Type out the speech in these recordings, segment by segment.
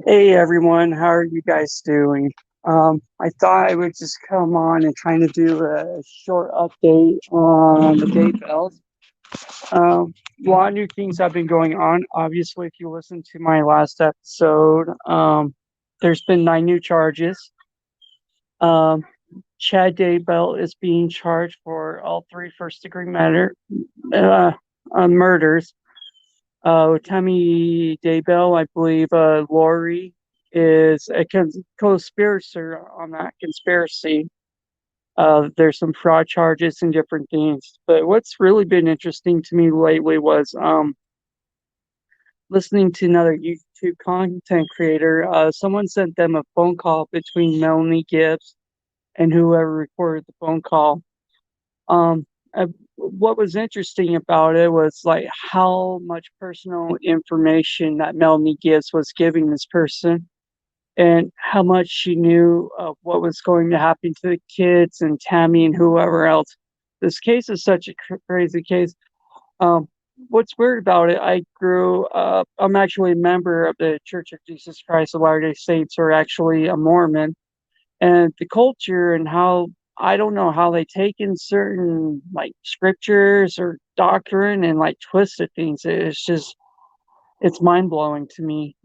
Hey everyone, how are you guys doing? I thought I would just come on and kind of do a short update on the Daybells. A lot of new things have been going on. Obviously, if you listen to my last episode, there's been 9 new charges. Um, Chad Daybell is being charged for all three first-degree uh, murders. Tammy Daybell, I believe, Lori is a co-conspirator on that conspiracy. There's some fraud charges and different things. But what's really been interesting to me lately was listening to another YouTube content creator. Someone sent them a phone call between Melanie Gibbs and whoever recorded the phone call. Um, what was interesting about it was like how much personal information that Melanie Gibbs was giving this person and how much she knew of what was going to happen to the kids and Tammy and whoever else. This case is such a crazy case. Um, what's weird about it, I grew up, I'm actually a member of the Church of Jesus Christ of Latter-day Saints, or actually a Mormon, and the culture and how I don't know how they take in certain like scriptures or doctrine and like twisted things. It's mind blowing to me.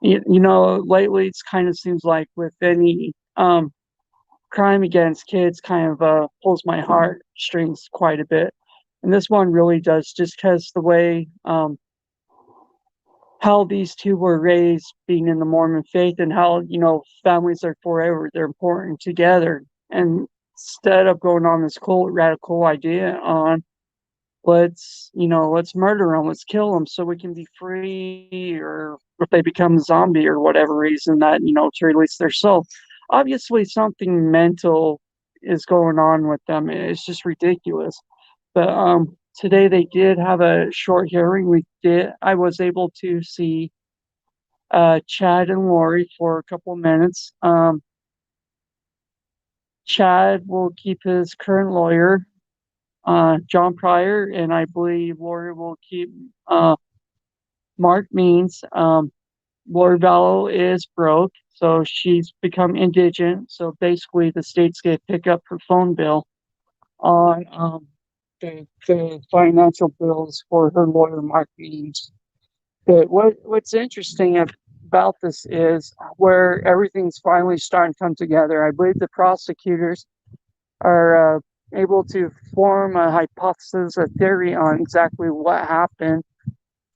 Lately it's kind of seems like with any crime against kids kind of pulls my heartstrings quite a bit, and this one really does, just because the way how these two were raised being in the Mormon faith, and how, families are forever, they're important together. And instead of going on this cool, radical idea on let's murder them, let's kill them so we can be free, or if they become a zombie or whatever reason that, to release their soul. Obviously, something mental is going on with them. It's just ridiculous. But today they did have a short hearing. I was able to see Chad and Lori for a couple of minutes. Chad will keep his current lawyer, John Pryor, and I believe Lori will keep Mark Means. Lori Vallow is broke, so she's become indigent. So basically, the state's going to pick up her phone bill on the financial bills for her lawyer, Mark Means. But what's interesting about this is where everything's finally starting to come together. I believe the prosecutors are able to form a hypothesis, a theory on exactly what happened.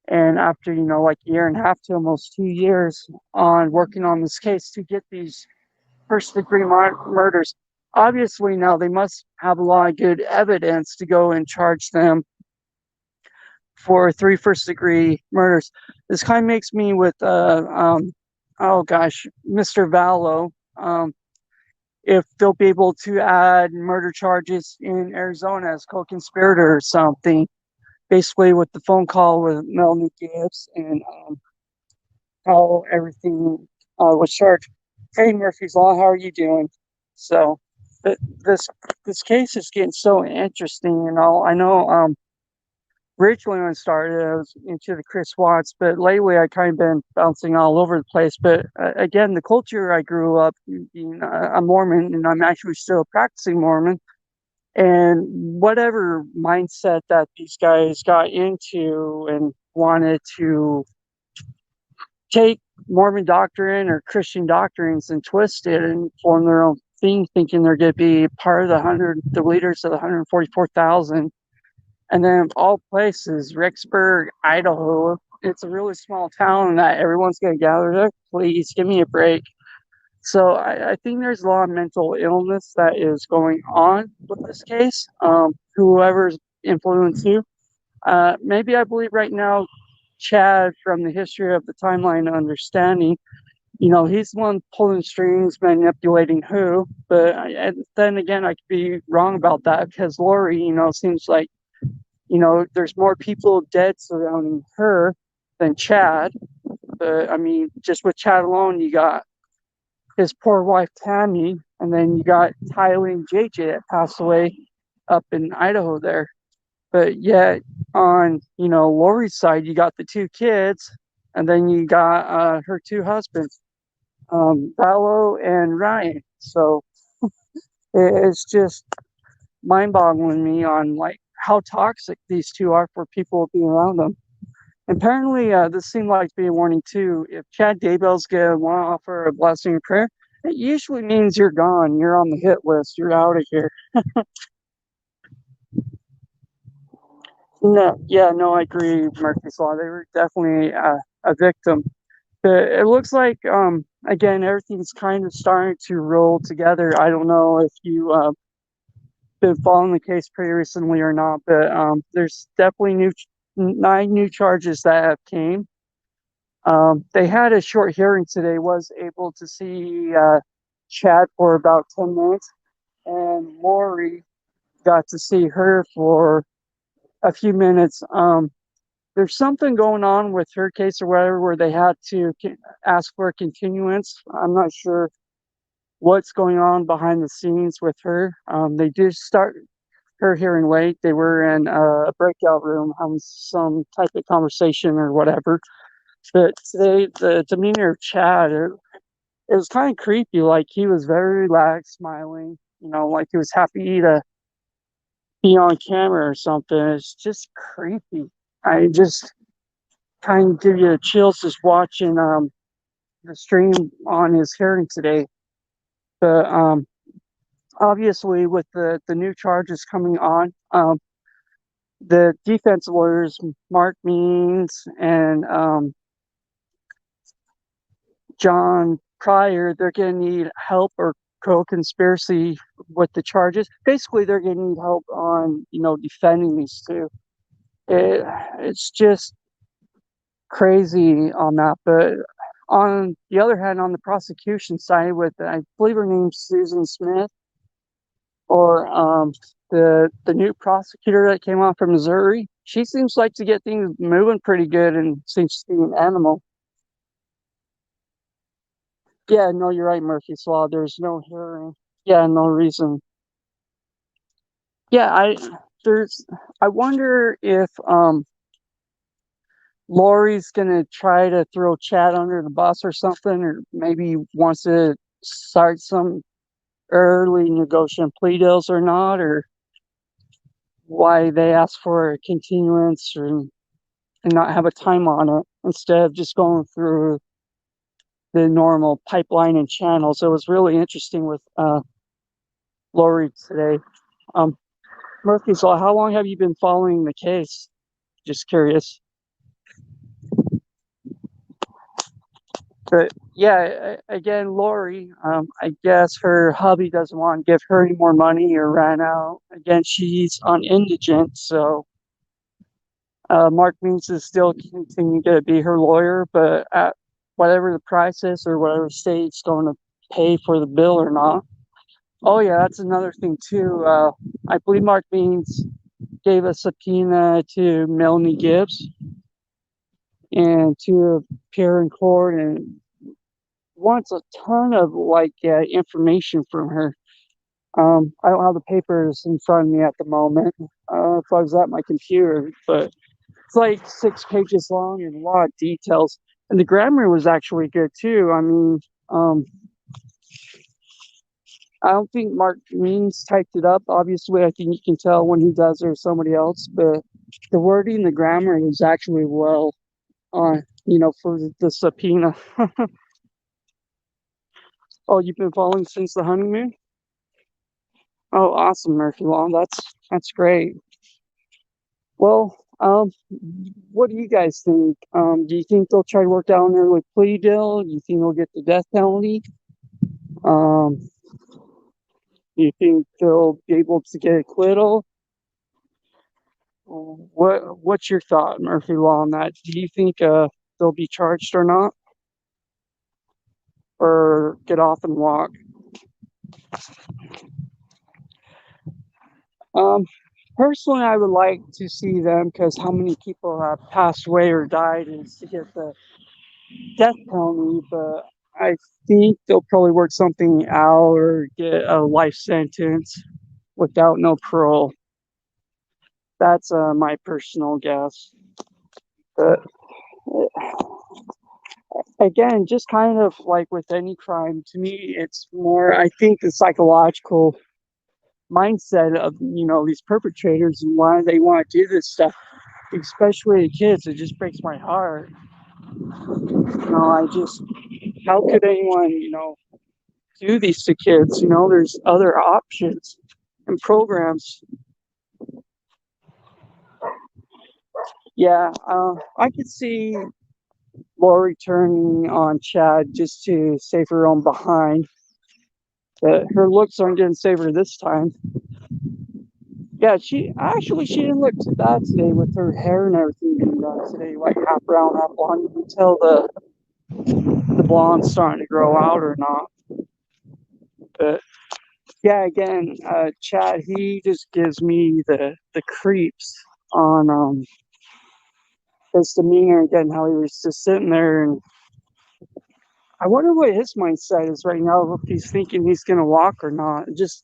And after, like a year and a half to almost 2 years on working on this case to get these first degree murders, obviously now they must have a lot of good evidence to go and charge them for three first degree murders. This kind of makes me with oh gosh, Mr. Vallow. If they'll be able to add murder charges in Arizona as co-conspirator or something, basically with the phone call with Melanie Gibbs, and how everything was charged. Hey, Murphy's Law, how are you doing? So th- this this case is getting so interesting and all. I know originally when I started, I was into the Chris Watts, but lately I kind of been bouncing all over the place. But again, the culture I grew up being a Mormon, and I'm actually still a practicing Mormon. And whatever mindset that these guys got into and wanted to take Mormon doctrine or Christian doctrines and twist it and form their own thing, thinking they're going to be part of the leaders of the 144,000. And then of all places, Rexburg, Idaho. It's a really small town that everyone's going to gather there. Please give me a break. So I think there's a lot of mental illness that is going on with this case. Whoever's influenced you. Maybe I believe right now, Chad, from the history of the timeline understanding, he's the one pulling strings, manipulating who. But and then again, I could be wrong about that, because Lori, seems like, there's more people dead surrounding her than Chad. But I mean, just with Chad alone, you got his poor wife Tammy, and then you got Tyler and JJ that passed away up in Idaho there. But yet on, Lori's side, you got the two kids, and then you got her two husbands, Vallow and Ryan. So it's just mind-boggling me on like how toxic these two are for people being around them. Apparently, this seemed like to be a warning too. If Chad Daybell's gonna want to offer a blessing and prayer, it usually means you're gone. You're on the hit list. You're out of here. No, yeah, no, I agree, Murphy's Law. They were definitely a victim. But it looks like, again, everything's kind of starting to roll together. I don't know if you been following the case pretty recently or not, but there's definitely 9 new charges that have came. They had a short hearing today. Was able to see Chad for about 10 minutes, and Lori got to see her for a few minutes. There's something going on with her case or whatever, where they had to ask for a continuance. I'm not sure what's going on behind the scenes with her. They did start her hearing late. They were in a breakout room having some type of conversation or whatever. But today, the demeanor of Chad, it was kind of creepy. Like he was very relaxed, smiling, like he was happy to be on camera or something. It's just creepy. I just kind of give you chills just watching the stream on his hearing today. But obviously, with the new charges coming on, the defense lawyers, Mark Means and John Pryor, they're going to need help or co-conspiracy with the charges. Basically, they're going to need help on, defending these two. It's just crazy on that. But on the other hand, on the prosecution side, with I believe her name's Susan Smith, or the new prosecutor that came on from Missouri, she seems like to get things moving pretty good and seems to be an animal. Yeah, no, you're right, Murphy's Law. There's no hearing. Yeah, no reason. Yeah, I wonder if Lori's gonna try to throw Chad under the bus or something, or maybe wants to start some early negotiating plea deals or not, or why they ask for a continuance and not have a time on it instead of just going through the normal pipeline and channels. It was really interesting with Lori today. Um, Murphy, so how long have you been following the case? Just curious. But yeah, again, Lori, I guess her hubby doesn't want to give her any more money or ran out. Again, she's on indigent, so Mark Means is still continuing to be her lawyer, but at whatever the price is or whatever state's going to pay for the bill or not. Oh yeah, that's another thing too. I believe Mark Means gave a subpoena to Melanie Gibbs and to appear in court and wants a ton of information from her. I don't have the papers in front of me at the moment. If I was at my computer, but it's like 6 pages long and a lot of details. And the grammar was actually good too. I mean, I don't think Mark Means typed it up. Obviously, I think you can tell when he does or somebody else, but the wording, the grammar was actually well on, for the subpoena. Oh, you've been following since the honeymoon? Oh, awesome, Murphy Law. That's great. Well, what do you guys think? Do you think they'll try to work out an early plea deal? Do you think they'll get the death penalty? Um, do you think they'll be able to get acquittal? What's your thought, Murphy Law, on that? Do you think they'll be charged or not, or get off and walk? Um, Personally, I would like to see them because how many people have passed away or died is to get the death penalty, but I think they'll probably work something out or get a life sentence without no parole. That's my personal guess. But again, just kind of like with any crime, to me, it's more, I think, the psychological mindset of, these perpetrators and why they want to do this stuff, especially the kids. It just breaks my heart. How could anyone, do these to kids? There's other options and programs. Yeah, I could see Lori turning on Chad just to save her own behind. But her looks aren't going to save her this time. Yeah, she didn't look too bad today with her hair and everything being done today, like half brown, half blonde. You can tell the blonde's starting to grow out or not. But yeah, again, Chad, he just gives me the creeps on his demeanor again, how he was just sitting there, and I wonder what his mindset is right now, if he's thinking he's gonna walk or not. Just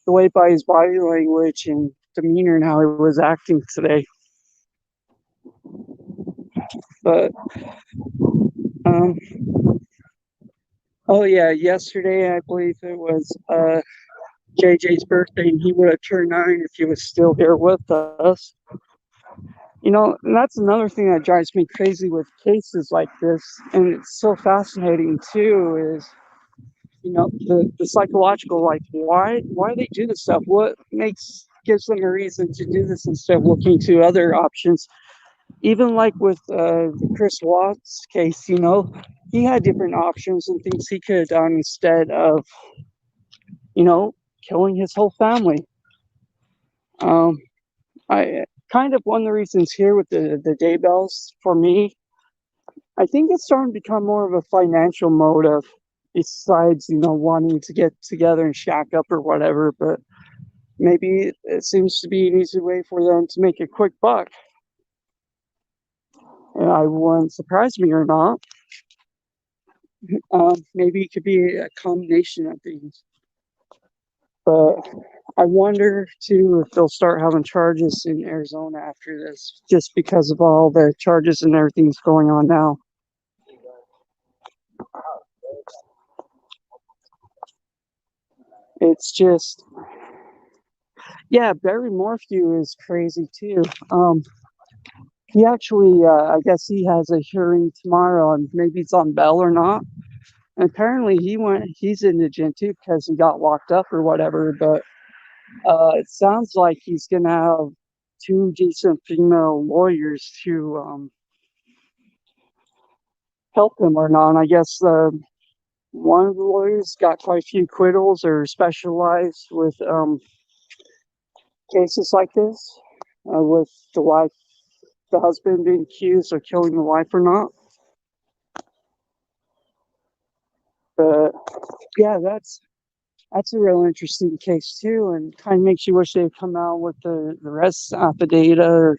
the way by his body language and demeanor and how he was acting today. But um oh yeah, yesterday I believe it was JJ's birthday, and he would have turned 9 if he was still here with us. And that's another thing that drives me crazy with cases like this, and it's so fascinating too, is the psychological, like why they do this stuff, what gives them a reason to do this instead of looking to other options. Even like with the Chris Watts case, he had different options and things he could have done instead of you know killing his whole family. um I kind of one of the reasons here with the Daybells, for me, I think it's starting to become more of a financial motive, besides, wanting to get together and shack up or whatever. But maybe it seems to be an easy way for them to make a quick buck. And I wouldn't surprise me or not. Maybe it could be a combination of things. But I wonder too if they'll start having charges in Arizona after this, just because of all the charges and everything's going on now. It's just, yeah, Barry Morphew is crazy too. He actually, I guess he has a hearing tomorrow, and maybe it's on bail or not. And apparently, he's indigent too because he got locked up or whatever. But it sounds like he's gonna have two decent female lawyers to help him or not. And I guess one of the lawyers got quite a few acquittals or specialized with cases like this, with the husband being accused of killing the wife or not. But yeah, that's a real interesting case too, and kind of makes you wish they'd come out with the rest of the data or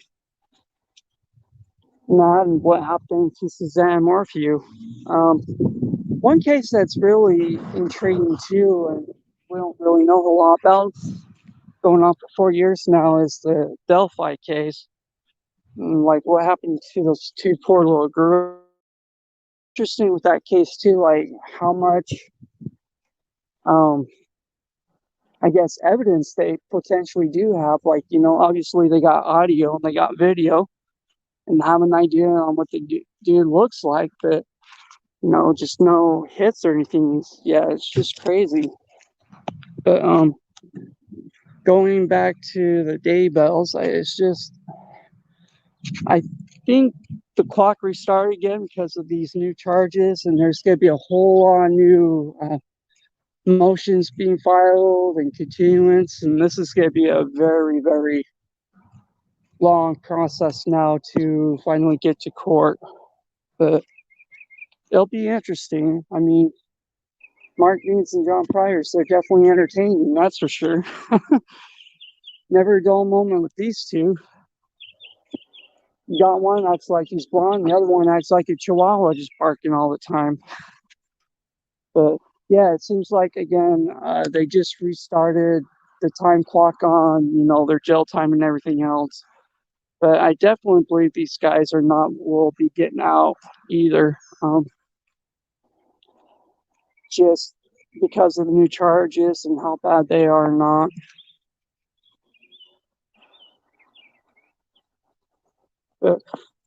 not, and what happened to Suzanne Morphew. One case that's really intriguing too, and we don't really know a lot about, going on for 4 years now, is the Delphi case. And like what happened to those two poor little girls. Interesting with that case too, like how much um I guess evidence they potentially do have. Like, obviously they got audio and they got video and have an idea on what the dude looks like, but just no hits or anything. Yeah, it's just crazy. But going back to the Daybells, I think the clock restarted again because of these new charges, and there's going to be a whole lot of new motions being filed and continuance, and this is going to be a very, very long process now to finally get to court. But it'll be interesting. I mean, Mark Means and John Pryor's, they're definitely entertaining, that's for sure. Never a dull moment with these two. You got one acts like he's blonde, the other one acts like a chihuahua just barking all the time. But yeah, it seems like again, they just restarted the time clock on, their jail time and everything else. But I definitely believe these guys will be getting out either. just because of the new charges and how bad they are or not. But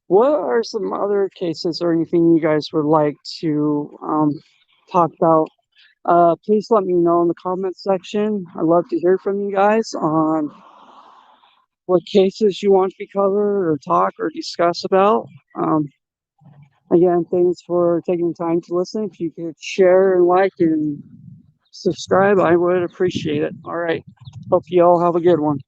what are some other cases or anything you guys would like to talk about? Please let me know in the comments section. I'd love to hear from you guys on what cases you want to be covered or talk or discuss about. Um, Again, thanks for taking the time to listen. If you could share and like and subscribe, I would appreciate it. All right. Hope you all have a good one.